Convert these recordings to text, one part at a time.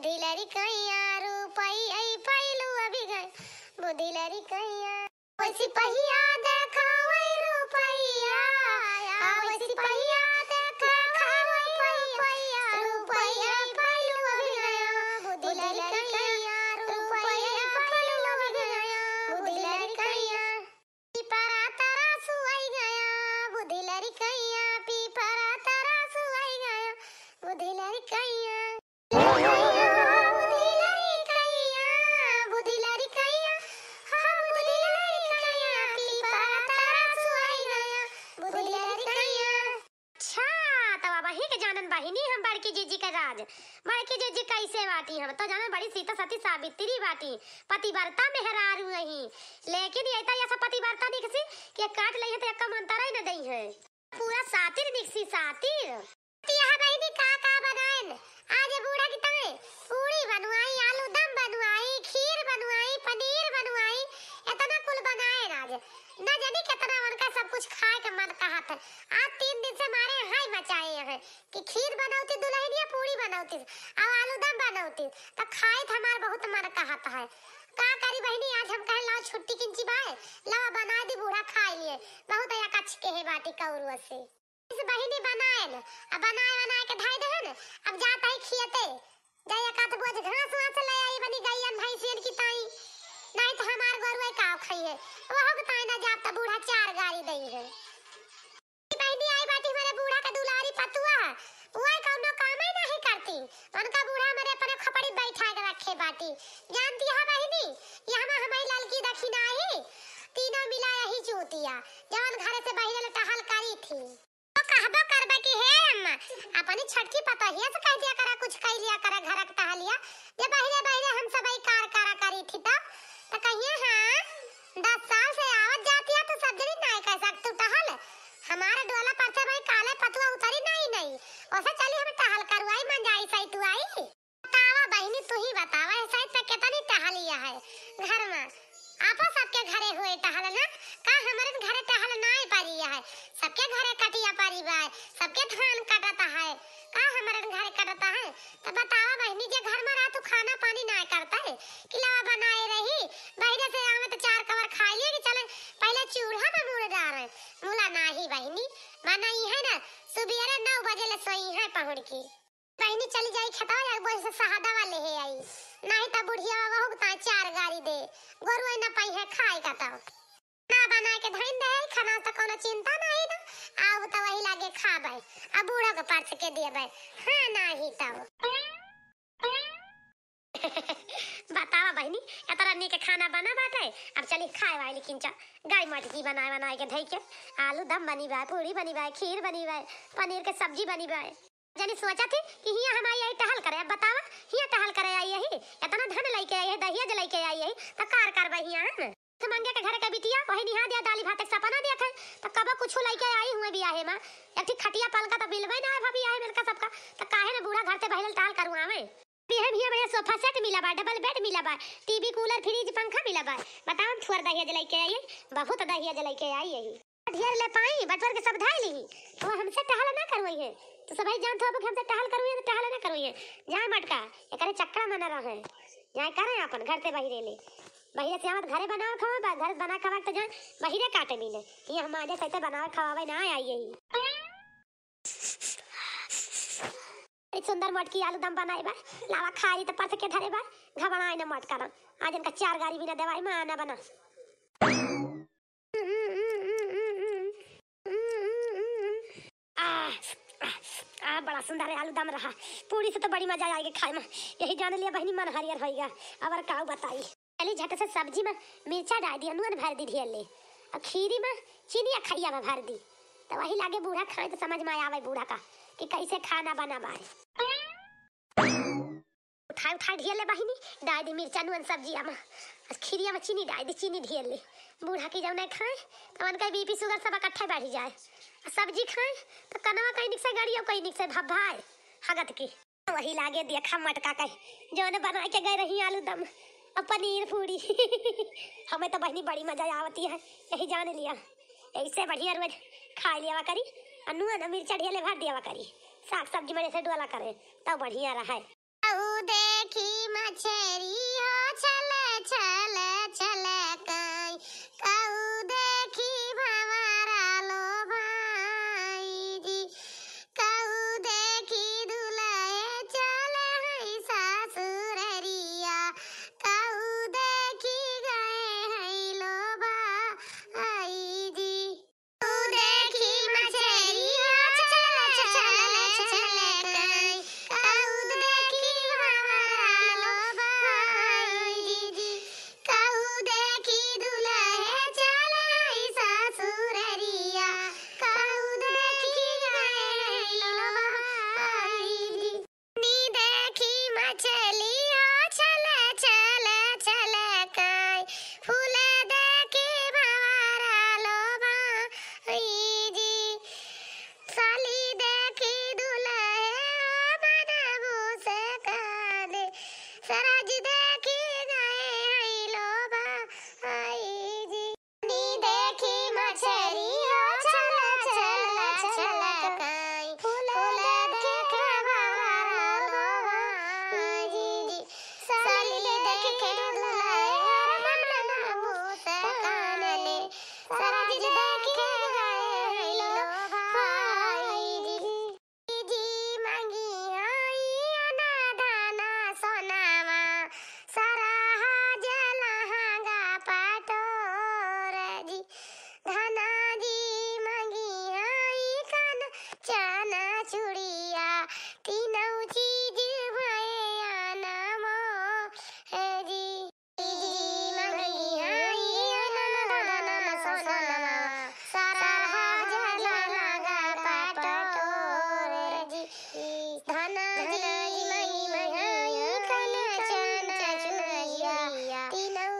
बुद्धि लड़कैया रुपैया पैलू अभी गए बुद्धि लड़कैया वैसी पहिया देखावे रुपैया वैसी पहिया देखावे रुपैया रुपैया पैलू अभी गया बुद्धि लड़कैया रुपैया पैलू अभी गया बुद्धि लड़कैया पीपरा तारा सुई गया बुद्धि लड़कैया पीपरा तारा सुई गया बुद्धि लड़कैया बहिनी हम बड़की जीजी का राज बड़की जीजी कैसे बाटी हम तो जाने बड़ी सीता सती सावित्री बाटी पतिव्रता मेहरारू नहीं लेकिन ये तो ऐसा पतिव्रता दिखसी कि काट लई है तो एक मंतरा ही न दई है पूरा सातिर दिखसी सातिर यह बहिनी का बनाएन आज बूढ़ा की तवे पूरी बनवाई आलू दम बनवाई खीर बनवाई पनीर बनवाई इतना कुल बनाए आज न जानी कितना उनका सब कुछ खाए का मन कहत है आज 3 दिन से मारे हाय मचाए हैं कि खीर बनाऊती दुल्हनिया पूरी बनाऊती और आलू दम बनाऊती तो खाए हमार बहुत मन कहत है का करी बहनी आज हम कहे लाओ छुट्टी किंची बाए लाओ बना दी बूढ़ा खाए लिए बहुत या कच के है बाटी कौरुआ से इस बहनी बनाए न अब बनाए के धाई दे न अब जाता ही खियते गया का तो बोझ घास वास ले आई बनी गईन भैंसियन की ताई नहीं तो हमार गरुआ का खाई है वह के ताई ना जाता बूढ़ा 4 गाड़ी दई है बहनी आई बाटी मेरे बूढ़ा का दुलारी पतुआ ओए कौनो काम ही नहीं करती उनका बूढ़ा मेरे पर खपड़ी बैठा के रखे बाटी जानती है बहनी यहां हमारी लड़की दखी नहीं तीनों मिला यही चूतिया जवन घर से बाहर टहल करी थी तो कहबो करबे कि हे अम्मा अपनी छटकी पतोहिया से कह दिया करा कुछ कह लिया करा घर के टहलिया ये बाहर हम सब ही कार करा करी थी तो कहिए हां 10 साल से आवत जाती है तो सब जनी नहीं कह सकत तू टहल हमारे डोला पर से भाई काले पतुआ उतरी नहीं ओसे चली हम टहल करवाई मन जाई सही तू आई बतावा बहनी तू ही बतावा ऐसा पे कितनी टहलिया है घर में आपो सबके घरे हुए टहल ना का हमारे घरे टहल नहीं पारिया है सबके घरे कटिया पारी बा सबके धान कटता है का हमारे घरे कटता है तो बतावा बहनी जे घर में रह तू खाना पानी नहीं करता है किलावा बनाए रही बहरे से आवे तो 4 कवर खा लिए कि चले पहले चूल्हा में मुड़ डाल मुला नहीं बहनी बनाई है ना सुबह 9 बजे ले सोई है पहुड़ की बहनी चली जाई खेतवा या बोल से शहादा वाले है आई नहीं तो बुढ़िया वहु ता 4 गाड़ी दे गोरुआ न पाई है खाए का तो ना बना के धइन दे खाना तो कोनो चिंता नहीं ना आव तो वही लागे खाबे अब बूढ़ा के पास के देबे हां नहीं तब बतावा बहनी एतरा नी के खाना बना बाटे अब चली खाए वाली किंचा गाय मटकी बनाए के धई के आलू दम बनी बा पूरी बनी बा खीर बनी बा पनीर के सब्जी बनी बा जानी सोचा थी कि हिया हम आई टहल करे अब बतावा हिया टहल करे आई है इतना धन लेके आई है दहिया जलाई के आई है त कार करबे हिया हम तो मंगे के घर के बिटिया वही निहा दिया दाली भात के सपना दिया थे तो कब कुछ लेके आई हुए भी आहे मां एक ठीक खटिया पाल का तो बिलवे ना है भाभी आहे मेरे का सबका तो काहे ना बूढ़ा घर से बहल टाल करूआवे बिहे बिहे बढ़िया सोफा सेट मिला बा डबल बेड मिला बा टीवी कूलर फ्रिज पंखा मिला बा बताओ छोड़ दहिया जलाई के आई बहुत दहिया जलाई के आई है ढेर ले पाई बटवर के सब धाई ली वो हमसे टहल ना करवई है तो सब जानत हो कि हमसे टहल करूए तो टहल ना करूए जाए मटका एकरे चक्कर में ना रहे जाए करे अपन घर से बाहर ले बाहर से आवत घरे बनाओ खावा घर बना खावा तो जाए बाहर काटे मिले ये हम आजे सहित बनाओ खावावे ना आई यही एक सुंदर मटकी आलू दम बनाई बा लावा खाई तो परस के धरे बा घबराई ना मटका ना आज इनका 4 गाड़ी भी ना देवाई मां ना बना बड़ा सुंदर आलू दम रहा पूरी से तो बड़ी मजा आएगी खाए में यही जान लिया बहनी मन हरियर होएगा अब का बताई पहले झट से सब्जी में मिर्चा डाल दिया नून भर दी ढेर ले और खीरी में चीनी खैया में भर दी तो वही लागे बूढ़ा खाए तो समझ में आवे बूढ़ा का कि कैसे खाना बनावा उठा ढेर ले बहनी डाल दी मिर्चा नून सब्जी में खीरिया में चीनी डाल दी चीनी ढेर ले बूढ़ा की जब नहीं खाए तो उनका बीपी शुगर सब इकट्ठा बढ़ जाए सब्जी खाए तो कनवा कहीं निक से गाड़ी और कहीं निक से भभाए हगत की वही लागे देखा मटका कहीं जो ने बना के गए रही आलू दम और पनीर पूरी हमें तो बहनी बड़ी मजा आवती है यही जान लिया ऐसे बढ़िया रोज खा लिया करी और मिर्चा ढेले भर दिया करी साग सब्जी में से डोला करे तब बढ़िया रहा है। देखी चले कई कहू देखी हमारा लो भाई जी कहू देखी दुल्हे चले ससुररिया कहू देखी गए लो भाई जी नी देखी मछली हो चले चले चले कई फूल देखी हमारा लो भाई जी साली देखी दुल्हे बनबू से काले सरज देखी गए लो भाई जी नी देखी मछली हो चले चले चले कई फूल देखी हमारा लो भाई जी साली देखी दुल्हे बनबू से काले सरज देखी गए लो भाई जी मांगी आई अनादाना सोनामा सराहा जलहंगा पटोर जी धना जी मांगी आई कन चना चूड़िया तीनों चीज भैया नमो है जी मांगी आई अनादाना सोनामा सराहा जलहंगा पटोर जी धना जी मांगी आई कन चना चूड़िया तीनों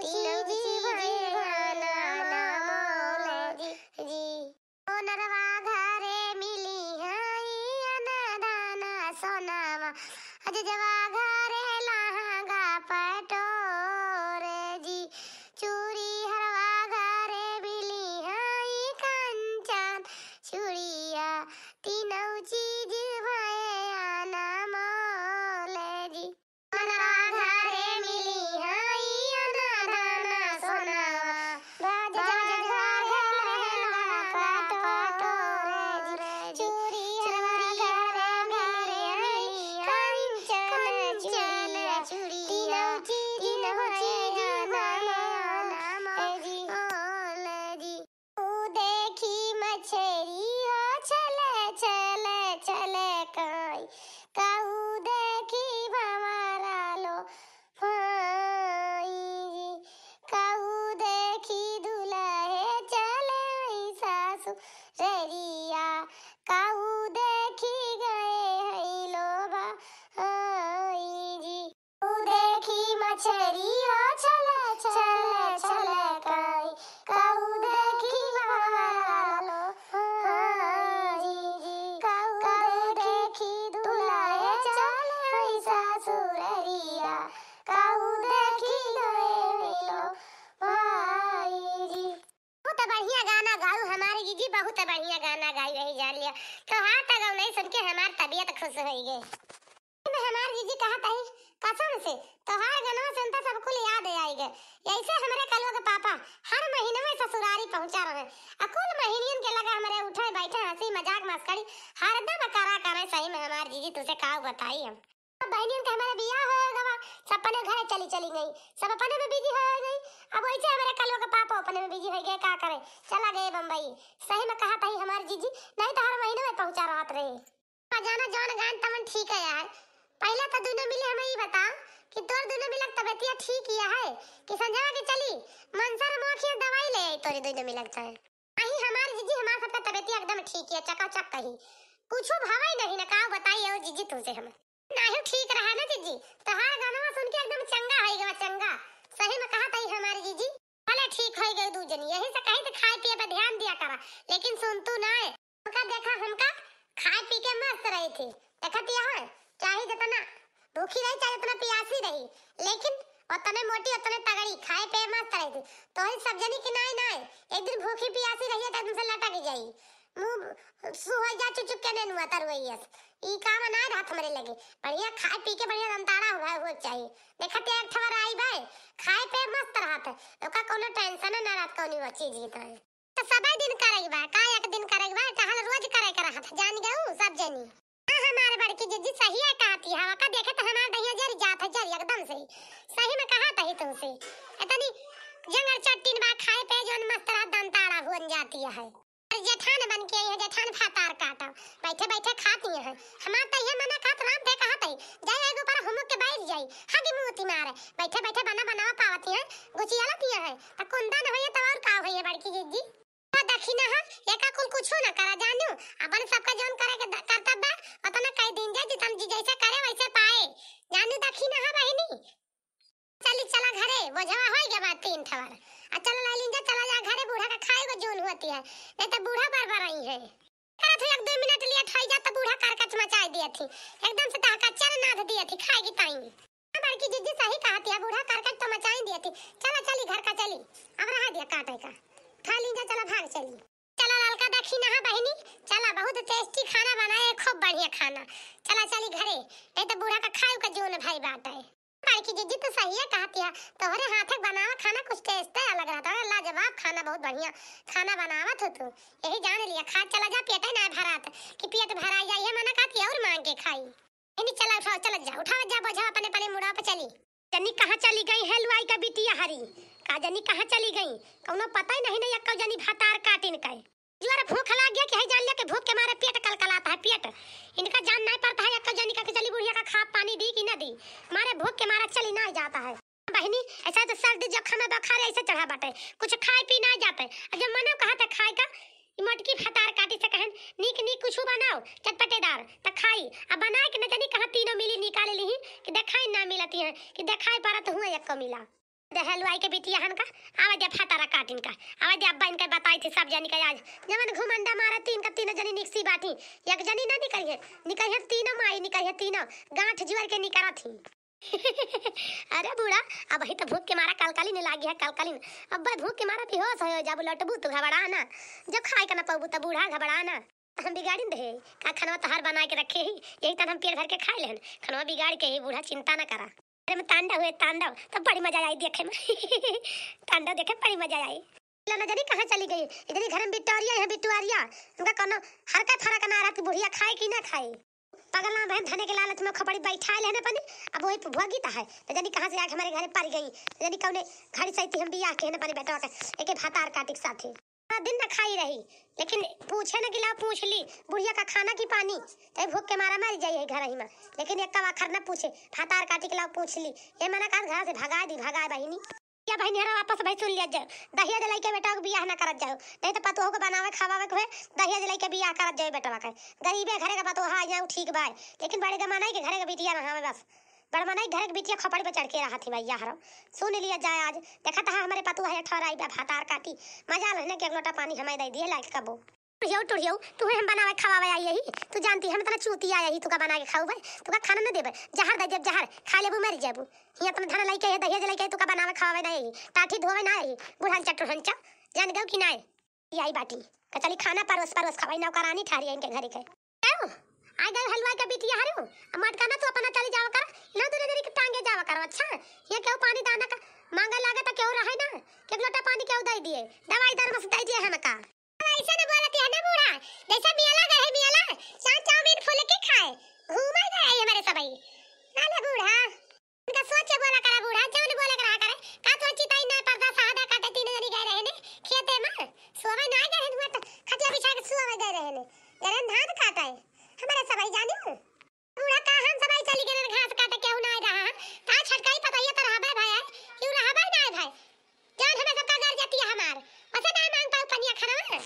चीज भैया नमो जी ओ नरवा घरे मिली हई अनादाना सोनामा अजजवा घरे लहंगा पटोर जी चूड़ी हरवा घरे मिली हई कंचन चूड़िया तीनों चीज भैया नमोल जी नरवा घरे मिली हई अनादाना सोनामा अजजवा घरे लहंगा पटोर जी चूड़ी हरवा घरे मिली कंचन चूड़िया तीनों चीज भैया नमोल जी देखी मछली हो चले चले चले कई कहू देखी हमारा लो भाई जी कहू देखी दुल्हे चले ससुररिया कहू देखी गए है लो भाई जी देखी मछली हो चले चले चले कई कहू देखी हमारा लो भाई जी कहू देखी दुल्हे चले ससुररिया कहू देखी गए लो भाई जी बहुत बढ़िया गाना गाऊ हमारी जीजी बहुत बढ़िया गाना गाई रही जा लिया तोहार तक नहीं सुन के हमार तबीयत खुश हो गई में हमार जीजी कहत है कसम से तोहार गाना सुनता सब कुल याद आई गए ऐसे हमारे कलवा के पापा हर महीने में ससुरारी पहुंचा रहे अकुल महीनियन के लगा हमारे उठे बैठे हंसी मजाक मस्करी हरदम करा करे सही में हमार जीजी तुझे का बताई हम बहनियन के हमारे बियाह हो गवा सब अपने घर चली गई सब अपने में बिजी हो गई अब वैसे हमारे कलवा के पापा अपने में बिजी हो गए का करे चला गए बम्बई सही में कहा था हमार जीजी नहीं तो हर महीने में पहुंचा रहत रहे जाना जौन गान तमन ठीक है यार पहला तो दोनों मिले हमें ये बता कि तोर दोनों मिलक तबीयत ठीक किया है कि संजना के चली मनसर मोखिया दवाई ले आई तोरी दोनों मिलक चाहे नहीं हमारी जीजी हमार सबका तबीयत एकदम ठीक किया चकाचक कही कुछ भावे नहीं ना का बताई और जीजी तुझसे हम नहीं ठीक रहा ना जीजी तोहार गाना सुन के एकदम चंगा हो गया चंगा सही में कहा था हमारी जीजी भले ठीक हो गए दू जनी यही से कही तो खाए पिए पे ध्यान दिया करा लेकिन सुन तू ना हमका देखा हमका खाए पी के मस्त रही थी देखा तिया है चाहे जितना भूखी रही चाहे उतना प्यासी रही लेकिन उतने मोटी उतने तगड़ी खाए पे मस्त रही थी तो ही सब जनी की नाई नाई एक दिन भूखी प्यासी रही है तो तुमसे लटक जाई मुंह सुहाई जा चुप के नहीं हुआ तरवैया ई काम ना रात हमरे लगे बढ़िया खाए पी के बढ़िया दंताड़ा हुआ हो चाहिए देखते एक ठवर आई भाई खाए पे मस्त रहत ओका कोनो टेंशन ना रात कोनी चीज की तो सबे दिन करई बा का एक दिन करई बा टहल रोज करे कर रहत जान गऊ सब जनी हमारे बड़की जीजी सही है कहती हवा का देखे तो हमार दहिया जरी जात है जरी एकदम से सही में कहा तही तुमसे इतनी जंगल चट्टीन बा खाए पे जोन मस्त रात दंताड़ा हो जाती है जेठान बन के आई है, जेठान फातार काटा बैठे बैठे खाती है। हमार त ये मना खात राम थे कहत है जाए एगो पर हम के बैठ जाई हागी मुंहती मारे बैठे बैठे बनावा पावती है गुचियाला पिया है त कुंदा न होय त और का होय बड़की जीजी दक्षिणा है एका कुल कुछो ना करा जानू अपन सबका जौन करे के कर्तव्य ओतना कई दिन जाए जितन जी जैसे करे वैसे पाए जानू दक्षिणा है बहिनी चली चला घरे बोझवा होई के बाद 3 थवर आ चल लालिंजा चला जा घरे बूढ़ा का खाएगा जोन होती है नहीं तो बूढ़ा बरबर आई है करत है 1-2 मिनट लिए ठई जा तो बूढ़ा करकच मचाई दिए थी एकदम से ढाका चल नाथ दिए थी खाएगी ताई बड़की जीजी सही कहती है बूढ़ा करकच तो मचाई दिए थी चला चली घर का चली अब रहा दिया काटे का खा लीजिए चला भाग चली चला ललका दक्षिणा है बहिनी चला बहुत टेस्टी खाना बनाए खूब बढ़िया खाना चला चली घरे नहीं तो बूढ़ा का खाए का जोन भाई बात है बड़की जीजी तो सही है कहती है तोहरे हाथ बनावा खाना कुछ टेस्ट है अलग रहता है लाजवाब खाना बहुत बढ़िया खाना बनावत हो तू यही जान लिया खा चला जा पेट ना भरात कि पेट भरा जाए मना खाती और मांग के खाई नहीं चला उठाओ चल जा उठाओ जा बोझा अपने अपने मुड़ा पे चली जनी कहां चली गई है लुआई का बिटिया हरी का जनी कहां चली गई कौनो पता ही नहीं एक जनी भातार काटिन का जुआर भूख लग गया कि है जान लिया कि भूख के मारे पेट कलकलाता है पेट इनका जान नहीं पड़ता है एक जनी का चली बुढ़िया का खा पानी दी कि न दी मारे भूख के मारे चली ना जाता है बहनी ऐसा तो सर्दी जखम में बुखार ऐसे चढ़ा बाटे कुछ खाए पी ना जाते जब मनो कहा था खाए का मटकी फतार काटी से कहन नीक नीक कुछ बनाओ चटपटेदार त खाई अब बनाए के न जानी कहां तीनों मिली निकाले ली कि देखाई ना मिलती है कि देखाई परत हुआ एक को मिला हलवाई के बिटिया हन का आवाज फतारा काटिन का आवाज अब्बा इनका बताई थी सब जानी का आज जवन घुमंडा मारा तीन का तीनों जनी निकसी बाटी एक जनी ना निकल है तीनों माई निकल है तीनों गांठ जुआर के निकरा थी अरे बूढ़ा अब ही तो भूख के मारा कलकली ने लागी है कलकली अब भूख के मारा बेहोश हो जब लटबू तो घबराना जब खाए का ना पाबू तो बूढ़ा घबराना हम बिगाड़ी दे का खाना तो हर बना के रखे ही यही तरह हम पेट भर के खा लेन खाना बिगाड़ के ही बूढ़ा चिंता ना करा अरे में तांडव हुए तांडव तो बड़ी मजा आई देखे में तांडव देखे बड़ी मजा आई ना जानी कहां चली गई इधर घर में बिटोरिया है बिटुआरिया उनका कोनो हर का फरक ना रहा बुढ़िया खाए कि ना खाए पागल ना बहन धने के लालच में खपड़ी बैठा ले ना पानी अब वही भोगीता है तो जानी कहां से आके हमारे घरे पड़ गई जानी कौने घड़ी सही हम बियाह के ना पानी बेटा के एके भातार काटिक साथे दिन ना खाई रही लेकिन पूछे ना गिला पूछ ली बुढ़िया का खाना की पानी ते भूख के मारा मर जाई है घर ही में लेकिन एक का आखर ना पूछे भातार काटी के ला पूछ ली ये मना कर घर से भगा बहिनी या बहनी हरा वापस भाई सुन लिया जाओ दहिया जलाई के बेटा को बियाह ना करत जाओ नहीं तो पतोह को बनावे खावावे को है दहिया जलाई के बियाह करत जाओ बेटा के गरीबे घरे का पतोह आ जाओ ठीक बा लेकिन बड़े जमाना के घरे का बिटिया ना हमें बस बड़मनाई घर के बिटिया खपड़ पे चढ़ के रहा थी भैया हरो सुन लिया जाए आज देखा था हमारे पतोह है ठहराई बा भातार काटी मजा लेने के एक लोटा पानी हमें दे दिए लाइक कबो टुरियो तू हम बनावे खावावे आई यही तू जानती हम तना चूती आई तू का बना के खाऊ भाई तू का खाना न देबे जहर दे जब जहर खा लेबू मर जेबू हिया तुम धन लइके दहिया जलाई के तू का बनावे खावावे नहीं टाठी धोवे नहीं बुढ़ान चट्टू हंचा जान गौ कि नहीं यही बाटी कचली खाना परोस खवाई नौकरानी ठारी इनके घरे के आ गए हलवाई का बिटिया हरो मटका ना तू अपना चली जावा कर ना दूर दूर के टांगे जावा कर अच्छा ये क्यों पानी दाना का मांगा लागे तो क्यों रहे ना के लोटा पानी क्यों दे दिए दवाई दर मस दे दिए हम का ऐसा न बोलती है ना बूढ़ा जैसा मियाला गए मियाला चाट चाउमीन फूल के खाए घूमे गए हमारे सबई नाले बूढ़ा इनका सोच बोला करा बूढ़ा जौन बोला करा करे का तो चिताई ना पर्दा सादा काटे तीन जनी गए रहे ने खेते में सोवे ना गए हुआ तो खटिया बिछा के सोवे गए रहे ने जरन धान काटा है हमारे सबई जानियो बूढ़ा का हम सबई चली गए घास काटे केहू ना रहा ता छटकाई पता ये तो रहबे भाई क्यों रहबे ना भाई जान हमें सबका घर जाती है हमार वैसे ना मांग पाऊ पनिया खाना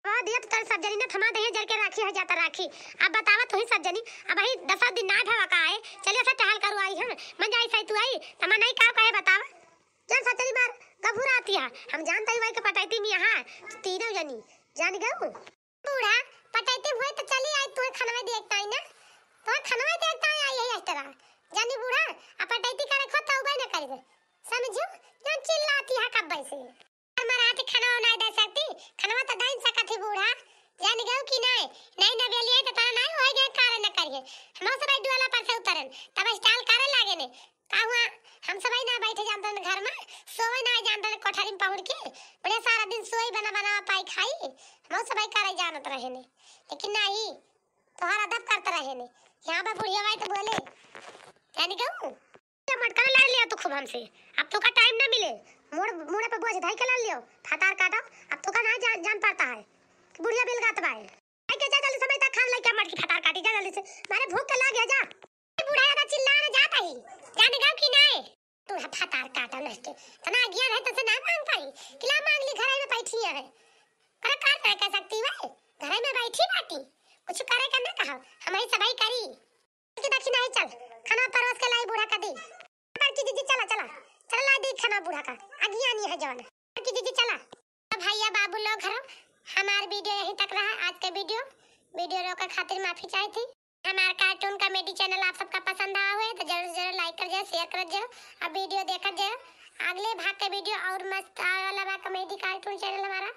वाह दिया तो सब जनी ने थमा दे जर के राखी है जाता राखी अब बतावा तू ही सब जनी अब भाई 10 दिन ना भवा का आए चलिए सा टहल करू आई हम मन जाई सही तू आई तमा नहीं का कहे बतावा जन सब जनी मार गभुरा आती है हम जानते ही भाई के पटाईती में यहां तीनों जनी जान गए बूढ़ा पटाईते हुए तो चली आई तू खाना में देखता है ना तो खाना में देखता है आई इस तरह जानी बूढ़ा अब पटाईती करे खो तो उबे ना कर समझो जन चिल्लाती है कब से हमारा हाथ खाना ना दे सकती खाना तो दाइन सकती बूढ़ा जान गयो कि नहीं ना बेलिए तो ता नहीं होए गए कारण न करिए हम सब डुआला पर से उतरन तब स्टाइल करे लागे ने का हुआ हम सब ना बैठे जानते घर में सोए ना जानते कोठरी में पहुंच के बड़े सारा दिन सोई बना पाई खाई हम सब करे जानत रहे ने लेकिन नहीं तोहरा अदब करते रहे ने यहां पे बुढ़िया भाई तो बोले जान गयो मटका ला लिया तो खूब हमसे अब तो का टाइम ना मिले मुड़ पे बोझ धाई के ला लियो फतार काटो अब तो का ना जान पाता है बुढ़िया बिल गात बाए आई के जा जल्दी समय तक खान लइका मटकी फटार काटी जा जल्दी से मारे भूख के लाग गया जा बुढ़ा ना चिल्ला ना जात ही जाने गाँव की नहीं तू फटार काटा नष्ट तना ज्ञान है तो से ना मांग पाई किला मांग ली घर में बैठी है करे का ना कह सकती है घर में बैठी बाटी कुछ करे का ना कहो हमारी सबाई करी कि दक्षिणा ही चल खाना परोस के लाई बूढ़ा का दी बड़की जीजी चला चला चल ला दी खाना बूढ़ा का अज्ञानी है जवान बड़की जीजी चला भैया बाबू लोग घर हमार वीडियो यहीं तक रहा आज का वीडियो रोके खातिर माफी चाहती थी हमारा कार्टून कॉमेडी चैनल आप सबका पसंद आया हुआ है तो जरूर जरूर लाइक कर जाओ शेयर कर जाओ अब वीडियो देखकर जाओ अगले भाग का वीडियो और मस्त आने वाला कॉमेडी कार्टून चैनल हमारा